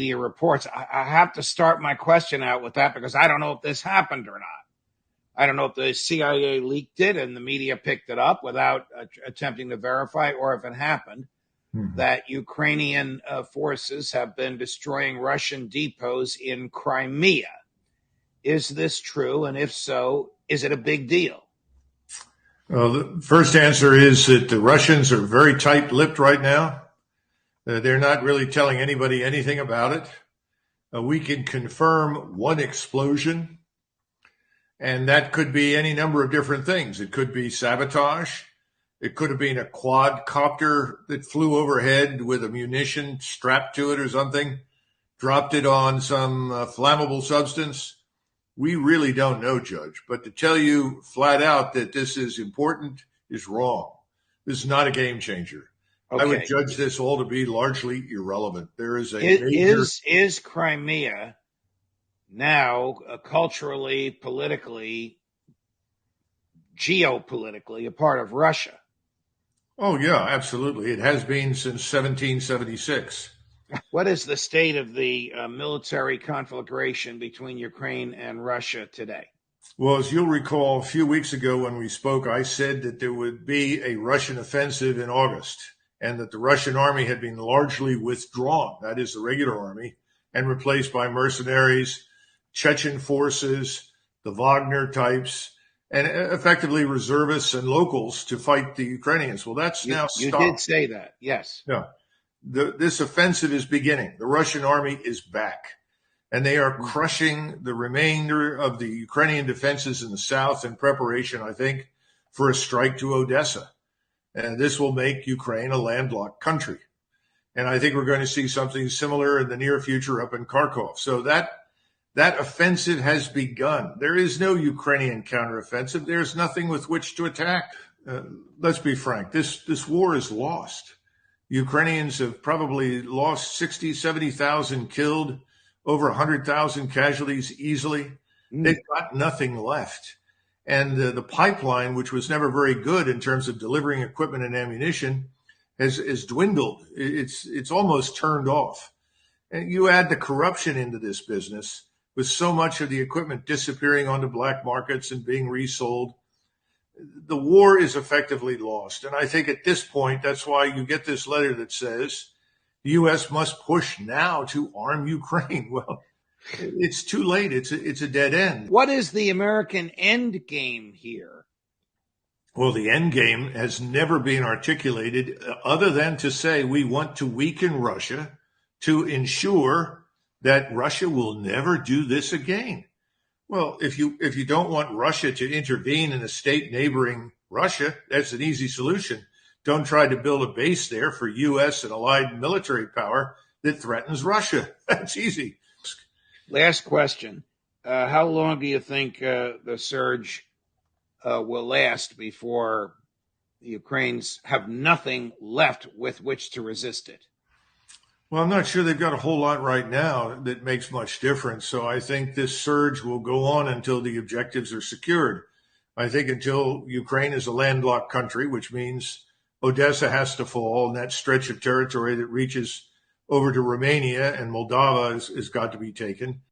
media reports. I have to start my question out with that because I don't know if this happened or not. I don't know if the CIA leaked it and the media picked it up without attempting to verify, or if it happened, that Ukrainian forces have been destroying Russian depots in Crimea. Is this true? And if so, is it a big deal? Well, the first answer is that the Russians are very tight-lipped right now. They're not really telling anybody anything about it. We can confirm one explosion, and that could be any number of different things. It could be sabotage. It could have been a quadcopter that flew overhead with a munition strapped to it or something, dropped it on some flammable substance. We really don't know, Judge. But to tell you flat out that this is important is wrong. This is not a game changer. Okay. I would judge this all to be largely irrelevant. There is a is Crimea now culturally, politically, geopolitically a part of Russia? Oh, yeah, absolutely. It has been since 1776. What is the state of the military conflagration between Ukraine and Russia today? Well, as you'll recall, a few weeks ago when we spoke, I said that there would be a Russian offensive in August and that the Russian army had been largely withdrawn, that is the regular army, and replaced by mercenaries, Chechen forces, the Wagner types, and effectively reservists and locals to fight the Ukrainians. Well, that's now stopped. You did say that, yes. Yeah. This offensive is beginning. The Russian army is back, and they are crushing the remainder of the Ukrainian defenses in the south in preparation, I think, for a strike to Odessa. And this will make Ukraine a landlocked country. And I think we're going to see something similar in the near future up in Kharkov. So that offensive has begun. There is no Ukrainian counteroffensive. There's nothing with which to attack. Let's be frank. This war is lost. Ukrainians have probably lost 60, 70,000 killed, over 100,000 casualties easily. They've got nothing left. And the pipeline, which was never very good in terms of delivering equipment and ammunition, has dwindled. It's almost turned off. And you add the corruption into this business, with so much of the equipment disappearing onto black markets and being resold, the war is effectively lost. And I think at this point, that's why you get this letter that says the U.S. must push now to arm Ukraine. Well, it's too late. It's a dead end. What is the American end game here? Well, the end game has never been articulated other than to say we want to weaken Russia to ensure that Russia will never do this again. Well, if you don't want Russia to intervene in a state neighboring Russia, that's an easy solution. Don't try to build a base there for U.S. and allied military power that threatens Russia. That's easy. Last question. How long do you think the surge will last before the Ukrainians have nothing left with which to resist it? Well, I'm not sure they've got a whole lot right now that makes much difference. So I think this surge will go on until the objectives are secured. I think until Ukraine is a landlocked country, which means Odessa has to fall, and that stretch of territory that reaches over to Romania and Moldova has got to be taken.